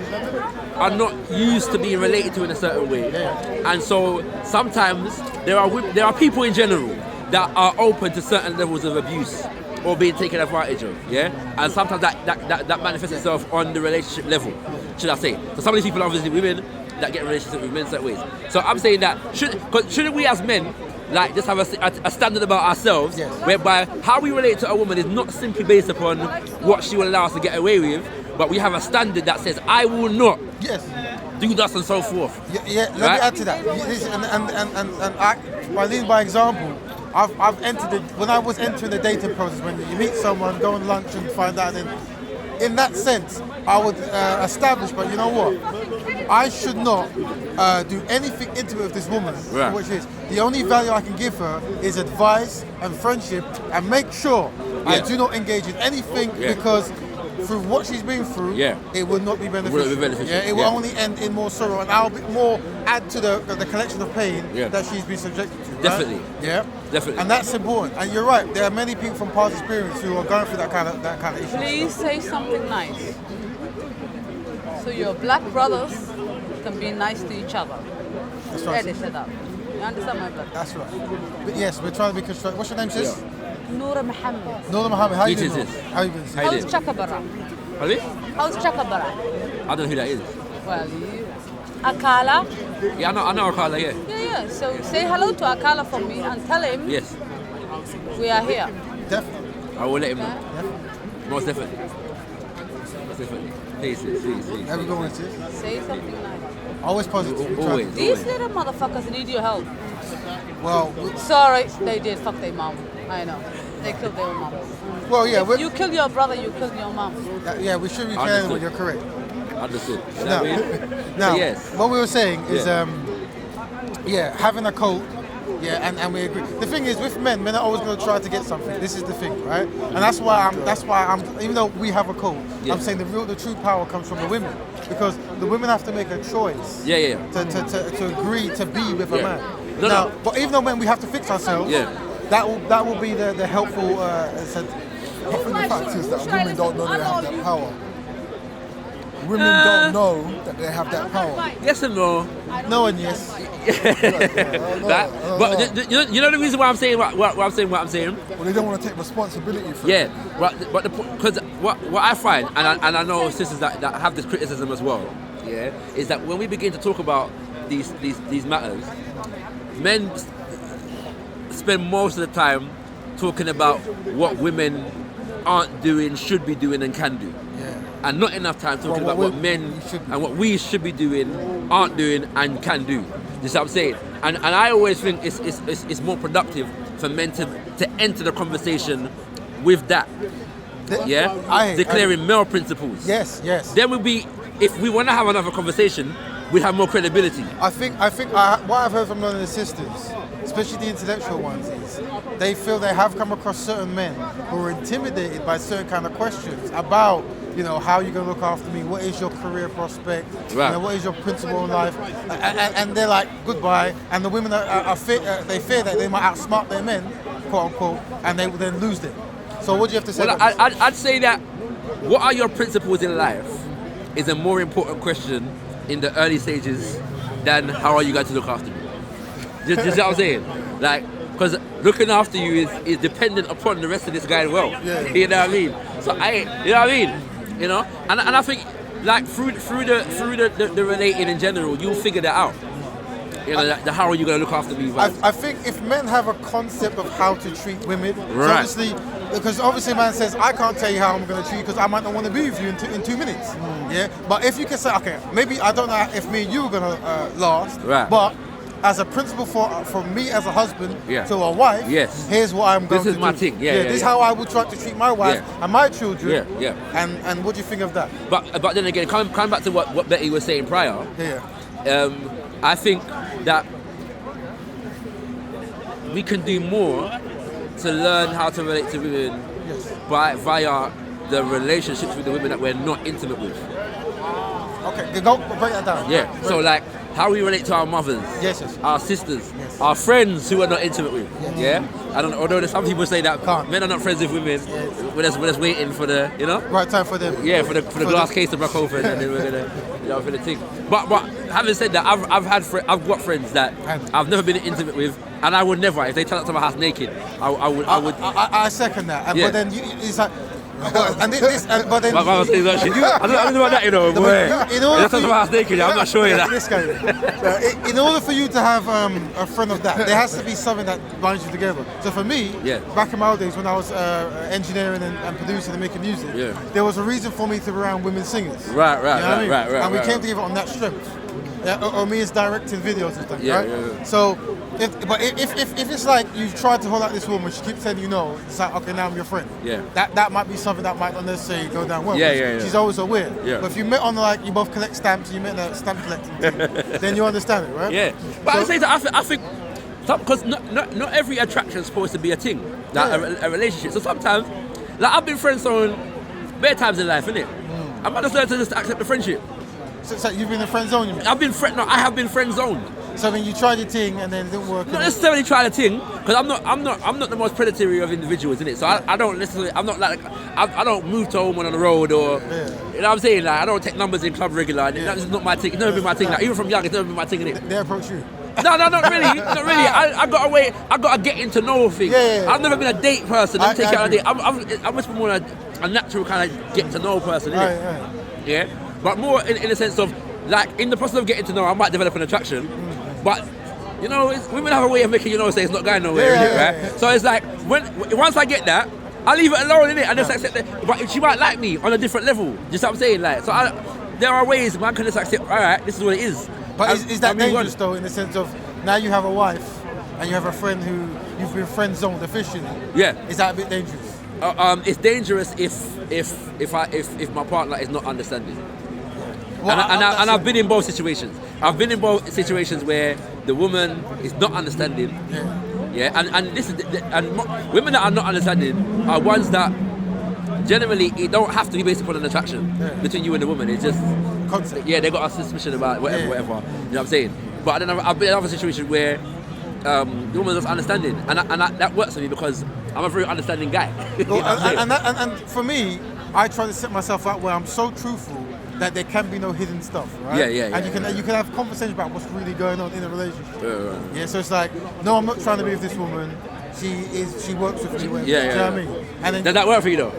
are not used to being related to in a certain way. Yeah. And so sometimes there are people in general that are open to certain levels of abuse. or being taken advantage of, yeah? And sometimes that manifests itself on the relationship level, should I say. So some of these people are obviously women that get in relationships with men certain ways. So I'm saying that, shouldn't we as men, like, just have a standard about ourselves, whereby how we relate to a woman is not simply based upon what she will allow us to get away with, but we have a standard that says, I will not do that and so forth. Let me add to that. I lead by example. I've entered when I was entering the dating process, when you meet someone, go on lunch and find out, and in that sense, I would establish, but you know what? I should not do anything intimate with this woman, which is the only value I can give her is advice and friendship, and make sure I do not engage in anything because through what she's been through, it will not be beneficial. It will only end in more sorrow, and I'll more add to the collection of pain that she's been subjected to. Right? Definitely. Yeah. Definitely. And that's important. And you're right. There are many people from past experience who are going through that kind of issue. Please say something nice. So your black brothers can be nice to each other. That's right. They said that. You understand my brother? That's right. But yes, we're trying to be constructive. What's your name, sis? Noura Mohammed. Noura Mohammed. How you You doing? too, sis. How you doing? How you How's doing? Chakabara? Pardon me? How's Chakabara? I don't know who that is. Well, Akala? Yeah, I know Carla, yeah. Yeah. So say hello to Akala for me and tell him Yes, we are here. Definitely. I will let him know. Most definitely. Most definitely. Please. How we going, sis? Say something nice. Always positive. Always. These little motherfuckers need your help. Well, Sorry, they did. Fuck their mom. I know. They killed their mom. well, yeah. If you kill your brother, you kill your mom. Yeah, we should be carrying when you're correct. Understood. You know Now, what I mean? now Yes. what we were saying is, having a code, and we agree. The thing is, with men are always going to try to get something. This is the thing, right? And that's why I'm, even though we have a code, I'm saying the true power comes from the women, because the women have to make a choice. To agree to be with a man. No. But even though when we have to fix ourselves, that will be the helpful. I think the fact is that women don't know they have that power. Women don't know that they have that power. Yes and no. No and yes. But you know the reason why I'm saying what I'm saying? Well, they don't want to take responsibility for it. Yeah, but because what I find, and I know sisters that have this criticism as well, is that when we begin to talk about these matters, men spend most of the time talking about what women aren't doing, should be doing, and can do. And not enough time talking about what men and what we should be doing, aren't doing, and can do. You see what I'm saying? And I always think it's more productive for men to enter the conversation with that. Declaring male principles. Yes. Then if we want to have another conversation, we'd have more credibility. I think what I've heard from none of the sisters, especially the intellectual ones, is they feel they have come across certain men who are intimidated by certain kind of questions about, how you're going to look after me, what is your career prospect, what is your principle in life, and they're like, goodbye, and the women they fear that they might outsmart their men, quote unquote, and they will then lose them. So what do you have to say? Well, I'd say that what are your principles in life is a more important question in the early stages than how are you going to look after me. Do you see what I'm saying? Like, because looking after you is dependent upon the rest of this guy as well. You know what I mean? So you know what I mean? And I think like through the relating in general, you'll figure that out. How are you going to look after me? I think if men have a concept of how to treat women, so because obviously man says, I can't tell you how I'm going to treat you because I might not want to be with you in 2 minutes. But if you can say, okay, maybe I don't know if me and you are going to last, but as a principle for me as a husband to a wife, here's what I'm going to do. This is my thing. This is how I would try to treat my wife and my children. And what do you think of that? But then again, coming back to what Betty was saying prior, I think that we can do more to learn how to relate to women via the relationships with the women that we're not intimate with. Okay, go break that down. So like how we relate to our mothers, our sisters, our friends who we're not intimate with. I don't know, although some people say that men are not friends with women, we're just waiting for the, right time for them. For the glass case to break open and then we're gonna, for the thing. But having said that, I've got friends that I've never been intimate with, and I would never, if they turn up to my house naked, I would. I second that. Yeah. But then it's like. But then I don't know about that, you know. If they turn up to my house naked, I'm not sure that. This guy. In order for you to have a friend of that, there has to be something that binds you together. So for me, back in my old days when I was engineering and producing and making music, there was a reason for me to be around women singers. Right. And we came together on that strength. Or me as directing videos and stuff, right? Yeah. So, if it's like you tried to hold out this woman, she keeps telling you no, it's like, okay, now I'm your friend. Yeah. That might be something that might not necessarily go down well. Yeah. She's always so weird. Yeah. But if you met on like, you both collect stamps, and you met in a stamp collecting thing, then you understand it, right? Yeah. But I say that I think because not every attraction is supposed to be a thing, like a relationship. So sometimes, like I've been friend zoned bare times in life, innit? I might just learn to just accept the friendship. So you've been in friend zone, you mean? I have been friend zoned. So when you tried your thing and then it didn't work. Not necessarily try the thing, because I'm not the most predatory of individuals, innit? So I don't necessarily, I'm not like, I don't move to a woman on the road or, you know what I'm saying? Like I don't take numbers in club regular. That's not my thing. It's never been my thing. Like even from young, it's never been my thing, innit? They approach you. No, not really. I got a getting to know thing. Yeah. I've never been a date person. Let me take out a date. I'm just more a natural kind of get to know person, innit? Right. Yeah, but more in the sense of like in the process of getting to know, I might develop an attraction, but you know, women have a way of making you know say it's not going nowhere, right? So it's like once I get that, I leave it alone, innit, and just accept it. But she might like me on a different level. Just what I'm saying, like so. There are ways man can just accept. All right, this is what it is. But is that dangerous though, in the sense of now you have a wife and you have a friend who you've been friend zoned officially? Yeah. Is that a bit dangerous? It's dangerous if my partner is not understanding. Well, and I've been in both situations. I've been in both situations where the woman is not understanding. Yeah. And women that are not understanding are ones that generally it don't have to be based upon an attraction between you and the woman. It's just concept. Yeah, they got a suspicion about whatever. You know what I'm saying? But then I've been in another situation where the woman is understanding, and that works for me because I'm a very understanding guy. and for me, I try to set myself up where I'm so truthful that there can be no hidden stuff, right? Yeah. And you can have conversations about what's really going on in a relationship. Yeah. So it's like, no, I'm not trying to be with this woman. She works with me. Do you know what I mean? And then, does that work for you though?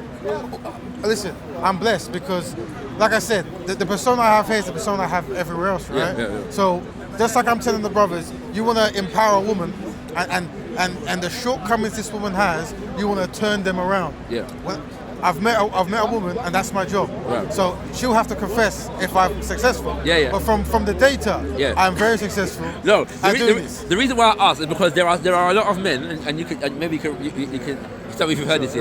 Listen, I'm blessed because, like I said, the persona I have here is the persona I have everywhere else, right? Yeah. So just like I'm telling the brothers, you want to empower a woman, and the shortcomings this woman has, you want to turn them around. Yeah. Well, I've met a woman, and that's my job. Right. So she'll have to confess if I'm successful. Yeah. But from the data, I'm very successful. No, the reason why I ask is because there are a lot of men, and you can maybe you can tell me if you've heard this,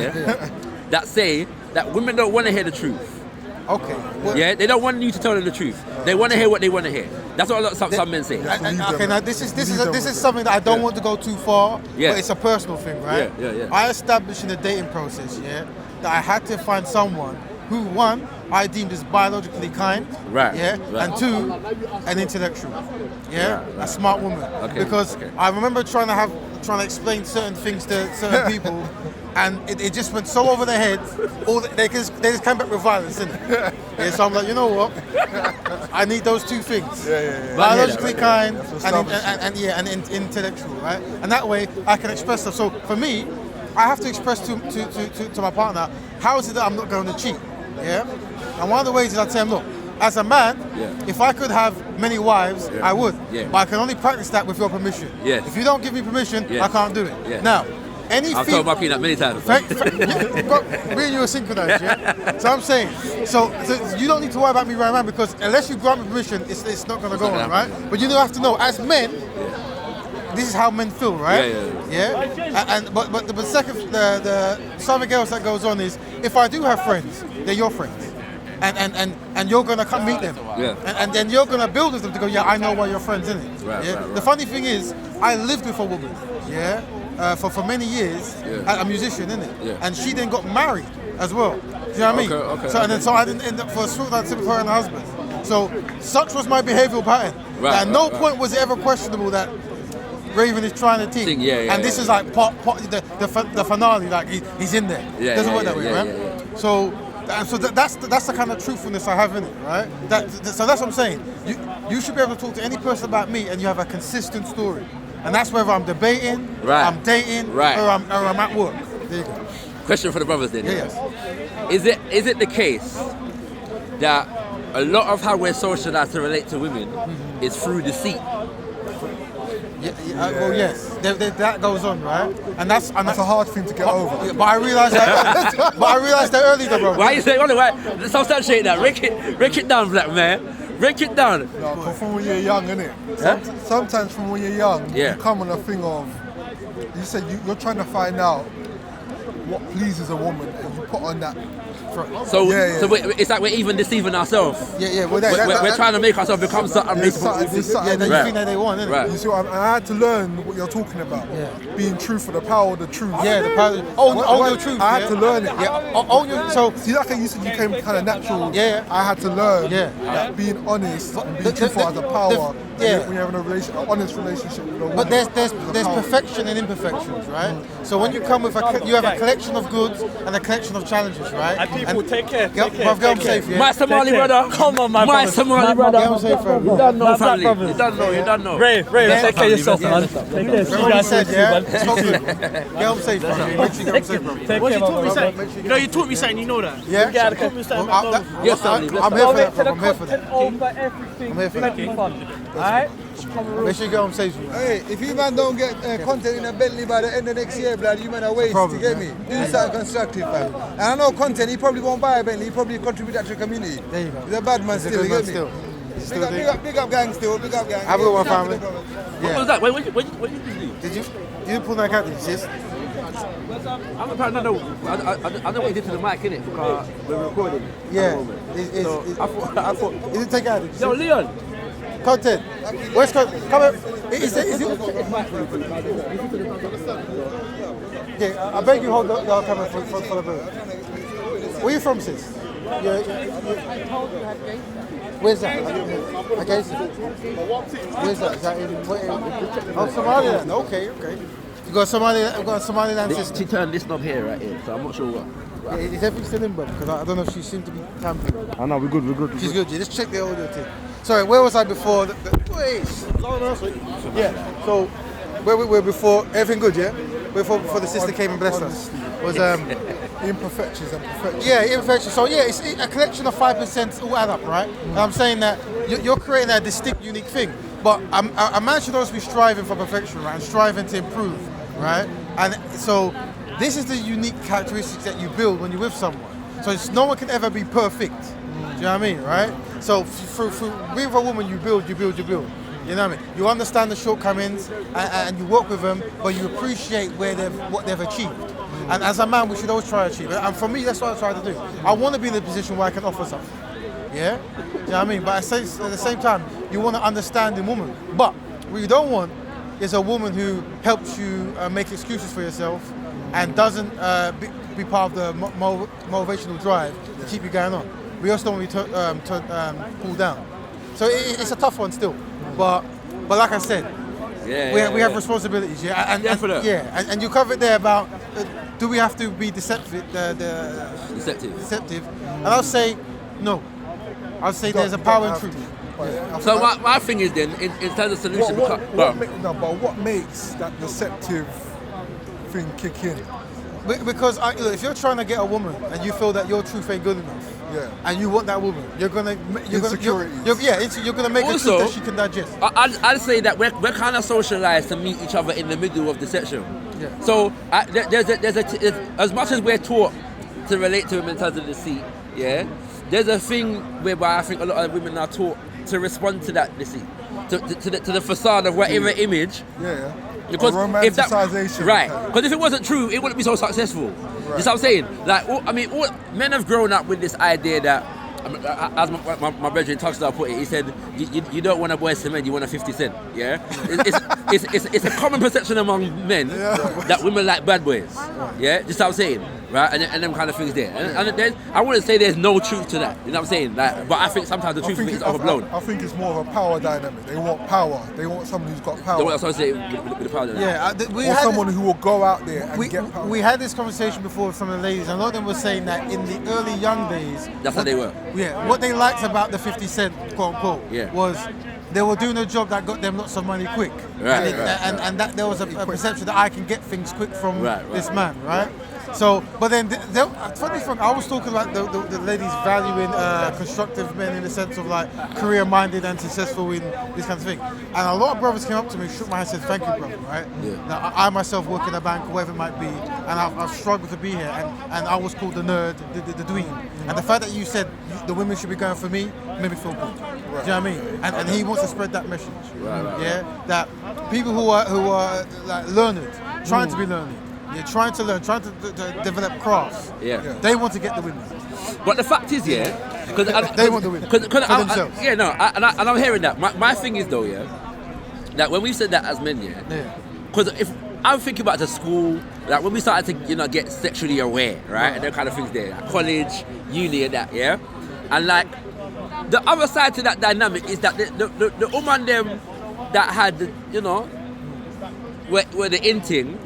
that say that women don't want to hear the truth. Okay. Well, they don't want you to tell them the truth. They want to hear what they want to hear. That's what some men say. Okay, now this is something that I don't want to go too far, but it's a personal thing, right? Yeah. I established in the dating process, that I had to find someone who, one, I deemed as biologically kind, right? And two, an intellectual, a smart woman. Okay. Because I remember trying to explain certain things to certain people, and it just went so over their heads. They just came back with violence, innit? So I'm like, you know what? I need those two things. Biologically kind and intellectual, right? And that way I can express stuff. So for me, I have to express to my partner, how is it that I'm not going to cheat? Yeah? And one of the ways is I tell him, look, as a man, if I could have many wives, I would. But I can only practice that with your permission. If you don't give me permission, I can't do it. Now, I've told my peanut many times. Me and you are synchronized, So I'm saying, so you don't need to worry about me right now because unless you grant me permission, it's not going to go on, right? But you have to know, as men, this is how men feel, right? But the second, the something else that goes on is, if I do have friends, they're your friends. And you're gonna come meet them, and then you're gonna build with them to go. I know why you're friends, innit? Right. The funny thing is, I lived with a woman, for many years, a musician, innit? And she then got married as well. Do you know what I mean? Okay. So I didn't end up for a short time with her and her husband. So such was my behavioural pattern. At no point was it ever questionable that Raven is trying to teach. And this is like the finale, like he's in there. Doesn't work that way, right? So And so that's the kind of truthfulness I have in it, right? So that's what I'm saying. You should be able to talk to any person about me, and you have a consistent story. And that's whether I'm debating, I'm dating, or I'm at work. There you go. Question for the brothers then. Yes. Is it the case that a lot of how we're socialized to relate to women is through deceit? Well, yes, that goes on, right? And that's a hard thing to get over. But I realized that early, though, bro. Why you say? Why? Let's substantiate that. Break it down, black man. Break it down. No, but from when you're young, innit? Sometimes from when you're young, you come on a thing of, you said you're trying to find out what pleases a woman, and you put on that front. So it's like we're even deceiving ourselves. Yeah. Well, we're trying to make ourselves become something. You think that they want, innit? Right. You see what I had to learn what you're talking about. Yeah. Being truthful, the power of the truth. Yeah, the power. Own your truth. I had to learn it. Yeah. Own your. So see, like you said, you came kind of natural. Yeah. I had to learn that being honest and being truthful has a power. When you're having an honest relationship with a woman. But there's perfection and imperfections, right? So when you come with you have a collection of goods and a collection of challenges, right? And people, take care. Get home safe, yeah? My Somali brother. Come on, my brother. Somali brother. Get home safe, bro. You don't know, family. You don't know. Ray, take care of yourself, man. Take care. Remember what he said, yeah? It's not good. Get home safe, bro. Make sure you get home safe, bro. Take care, my brother. You know, you taught me something, you know that. Yeah? You taught me something. Yes, family. I'm here for that, bro. I'm here for that. Over everything. I'm here for that. Alright? Make sure you get home safe, bro. Hey, if you man don't get content in a Bentley by the end of next year, blood, you man are waste, you get me? Do something constructive, man. And I know content, he probably won't buy a Bentley, he probably contribute that to the community. There you go. He's a bad man still, you get me? Big up gang still, big up gang. Have a good one, family. What was that? What did you do? Did you pull that out, did you, sis? I'm a fan. I know what you did to the mic, innit? Because we're recording. Yeah. I thought. Is it take out? Yo, Leon. Content. Where's content? Come here. Is it? Yeah, I beg you hold your camera for the booth. Where you from, sis? Where's that? Okay. Where's that? Is that in? Oh, Somaliland. Okay. You got Somaliland sister. She turned this knob here, right here, so I'm not sure what. Yeah, is everything still in, bro? Because I don't know if she seemed to be tampering. I know, we're good. She's good. Yeah, just check the audio thing. Sorry, where was I before? Wait. Yeah. So where we were before? Everything good, yeah? Before the sister came and blessed us. Was imperfections and perfections. Yeah, imperfections. So yeah, it's a collection of 5% all add up, right? And I'm saying that you're creating a distinct, unique thing. But a man should always be striving for perfection, right? And striving to improve, right? And so this is the unique characteristics that you build when you're with someone. So no one can ever be perfect. Do you know what I mean, right? So with a woman, you build. You know what I mean? You understand the shortcomings and you work with them, but you appreciate what they've achieved. And as a man, we should always try to achieve it. And for me, that's what I try to do. I want to be in a position where I can offer something. Yeah? Do you know what I mean? But at the same time, you want to understand the woman. But what you don't want is a woman who helps you make excuses for yourself and doesn't be part of the motivational drive to keep you going on. We also don't want to be pulled down. So it's a tough one still. But like I said, we have responsibilities. Yeah, and you covered there about do we have to be deceptive? Deceptive. And I'll say no. I'll say there's a power in truth. So my thing is then, in terms of solution, but what makes that deceptive thing kick in? Because if you're trying to get a woman and you feel that your truth ain't good enough, and you want that woman, you're gonna make a truth that she can digest. I'd say that we're kind of socialized to meet each other in the middle of deception. Yeah. So there's as much as we're taught to relate to him in terms of deceit, there's a thing whereby I think a lot of women are taught to respond to that deceit, to the facade of whatever image. Yeah. Because romanticization. Because if it wasn't true, it wouldn't be so successful. Right. You know what I'm saying? Like, all men have grown up with this idea that, as my brethren Touchdown put it, he said, you don't want a boy cement, you want a 50 cent. Yeah? It's a common perception among men that women like bad boys. Yeah? Just what I'm saying. right? And them kind of things there. And then I wouldn't say there's no truth to that. You know what I'm saying? Like, but I think sometimes the truth of it is overblown. I think it's more of a power dynamic. They want power. They want someone who's got power. They want associated with the power dynamic. Yeah, we or had someone who will go out there and get power. We had this conversation before with some of the ladies, and a lot of them were saying that in the early young days, That's how they were. Yeah, what they liked about the 50 Cent, quote unquote, was they were doing a job that got them lots of money quick. Right, and that there was a perception that I can get things quick from this man, right? So, but then, funny thing, I was talking about the ladies valuing constructive men in the sense of like career-minded and successful in this kind of thing. And a lot of brothers came up to me, shook my hand, and said, "Thank you, brother." Right? Yeah. Now, I myself work in a bank, whatever it might be, and I've struggled to be here, and I was called the nerd, the dweeb. And the fact that you said the women should be going for me made me feel good. Do you know what I mean? And he wants to spread that message. Yeah, that people who are like learned, trying to be learned. You're trying to learn, trying to develop crafts. Yeah. They want to get the women. But the fact is, yeah, because they want the women for themselves. And I'm hearing that. My thing is though, yeah, that when we said that as men, because if I'm thinking about the school, like when we started to get sexually aware, right, and that kind of things there, like college, uni, and that, yeah, and like the other side to that dynamic is that the woman them that had were the in thing.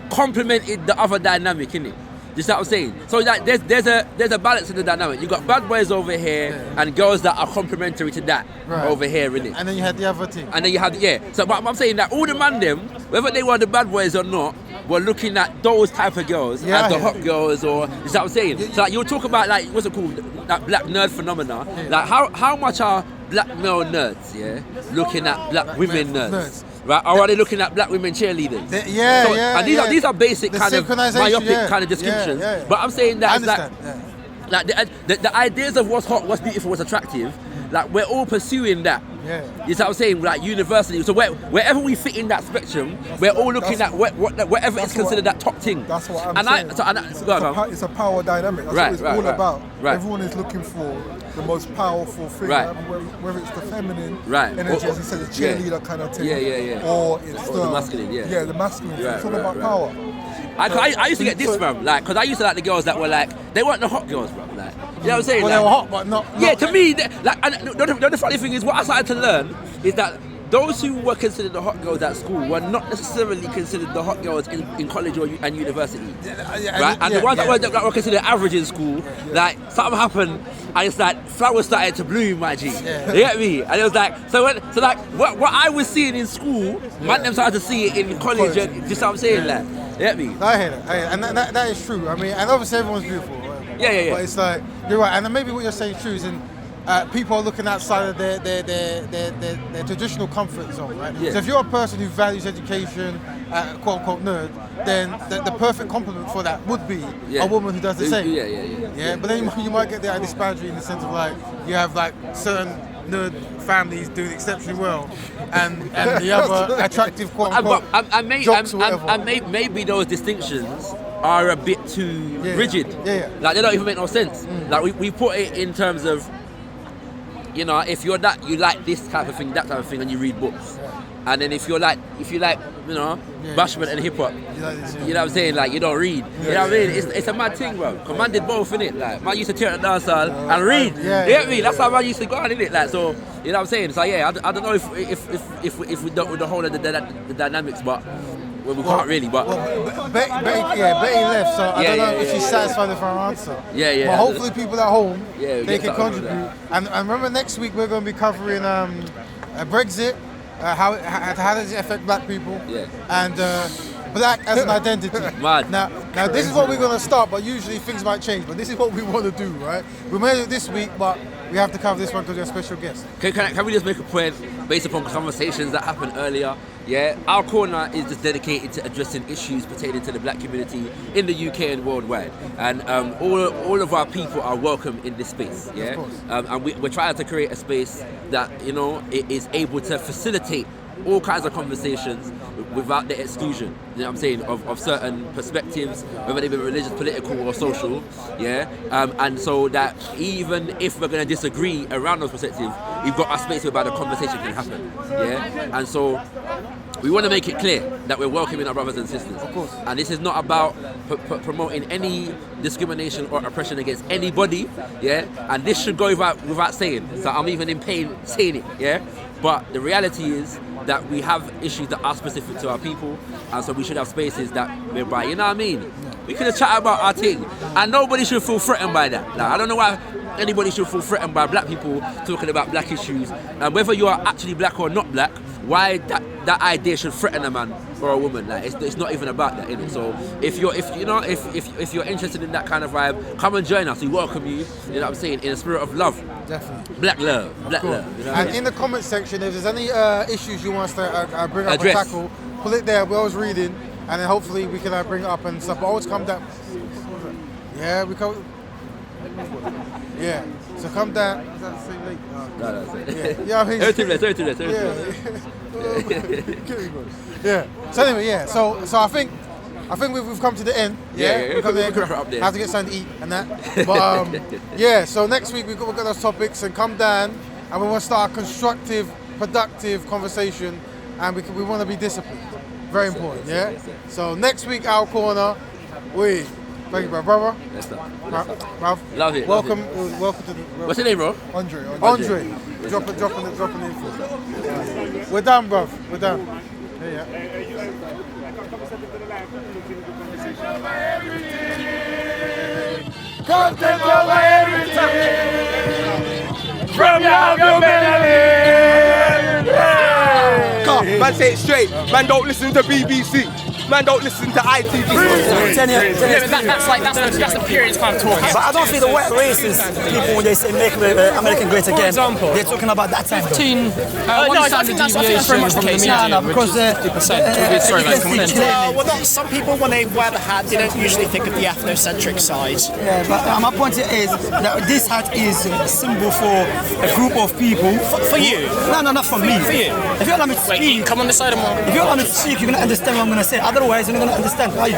Complemented the other dynamic, innit? You see what I'm saying? So like, there's a balance in the dynamic. You got bad boys over here and girls that are complementary to that over here, innit? And then you had the other team. And then you had So but I'm saying that all the man them, whether they were the bad boys or not, were looking at those type of girls as the hot girls, or you see what I'm saying? So like, you'll talk about like what's it called, that black nerd phenomena. Like how much are black male nerds, looking at black women nerds? Right, or are they looking at black women cheerleaders? And these are basic kind of myopic kind of descriptions. But I'm saying that like the ideas of what's hot, what's beautiful, what's attractive, like we're all pursuing that. You see what I'm saying? Like universally. So wherever we fit in that spectrum, we're all looking at whatever is considered that top thing. That's what I'm saying. It's a power dynamic. That's what it's all about. Everyone is looking for the most powerful thing, whether it's the feminine energy, as you said, the cheerleader kind of thing, or it's the masculine, the masculine. It's all about power. I used to get this, fam, like, because I used to like the girls that were like, they weren't the hot girls, bro. Like, you know what I'm saying? Well, like, they were hot, but not. Yeah, to me, like, and the funny thing is, what I started to learn is that those who were considered the hot girls at school were not necessarily considered the hot girls in college and university. Right? And the ones that were considered average in school, like, something happened, and it's like, flowers started to bloom, my G. You get me? And it was like, what I was seeing in school, man, them started to see it in college, and just what I'm saying, like, you get me? I hear that, and that is true. I mean, and obviously everyone's beautiful. Right? Yeah. But it's like, you're right, and then maybe what you're saying is true, and people are looking outside of their traditional comfort zone, right? So if you're a person who values education, quote unquote nerd, then the perfect complement for that would be a woman who does the same. Yeah. But then you might get there at this boundary in the sense of like you have like certain nerd families doing exceptionally well, and the other attractive quote unquote jocks or whatever. And maybe those distinctions are a bit too rigid. Like they don't even make no sense. Like we put it in terms of, if you're that, you like this type of thing, that type of thing, and you read books. And then if you like, bashment and hip hop, you know what I'm saying? Like you don't read. You know what I mean? It's a mad thing, bro. Cause man did both, innit? Like man used to tear the dance hall and read. You get me? That's how man used to go on, innit? Like so, you know what I'm saying? So I don't know if we don't with the whole of the dynamics, but. Well, we can't really, but Betty left, so I don't know if she's satisfied with her answer. But hopefully, people at home they can contribute. And remember, next week we're going to be covering Brexit, how does it affect black people, and black as an identity. Now this is what we're going to start, but usually things might change. But this is what we want to do, right? We made it this week, but we have to cover this one because we're a special guest. Can we just make a point based upon conversations that happened earlier? Our corner is just dedicated to addressing issues pertaining to the black community in the UK and worldwide. And all of our people are welcome in this space. And we're trying to create a space that, it is able to facilitate all kinds of conversations without the exclusion, you know what I'm saying, of certain perspectives, whether they be religious, political or social, and so that even if we're going to disagree around those perspectives, we've got a space whereby the conversation can happen, and so we want to make it clear that we're welcoming our brothers and sisters. Of course. And this is not about promoting any discrimination or oppression against anybody, yeah? And this should go without saying. So I'm even in pain saying it, yeah? But the reality is that we have issues that are specific to our people, and so we should have spaces that whereby, you know what I mean? We could have chatted about our thing, and nobody should feel threatened by that. Like, I don't know why anybody should feel threatened by black people talking about black issues, and whether you are actually black or not black, why that idea should threaten a man or a woman. Like, it's not even about that, innit? So if you're interested in that kind of vibe, come and join us. We welcome you. You know what I'm saying? In a spirit of love. Definitely. Black love. Black love. You know what I And mean? in the comment section, if there's any issues you want us to bring up Address. and tackle, put it there. We're always reading, and then hopefully we can bring it up and stuff. But always come down. Yeah, we come. Yeah. So come down. Is that the same late? No, that's it. Yeah. Yeah. I mean, Yeah. So anyway, yeah. So I think we've come to the end. Yeah. We've come to the end. We're up there. Have to get something to eat and that. But yeah. So next week we've got those topics, and come down, and we want to start a constructive, productive conversation, and we want to be disciplined. Very important. Yeah. Yes, sir. So next week our corner, thank you, brother. That's that. Ralph, Love it. welcome to the. What's your name, bro? Andre. Andre, dropping the info. We're done, bruv. We're done. Yeah. Content over everything. From your Come, man, say it straight. Man, don't listen to BBC. Man, don't listen to ITV. That's the period kind of talking. But I don't think the white racist people, when they say make American great again, they're talking about that time. 15. I think that's very much the case. No, because 50%. Well, some people, when they wear the hat, they don't usually think of the ethnocentric side. Yeah, but my point is that this hat is a symbol for a group of people. For you? No, not for me. For you? If you allow me to speak, come on the side of more. if you allow me to speak, you're going to understand what I'm going to say. Otherwise, you're not going to understand, are you?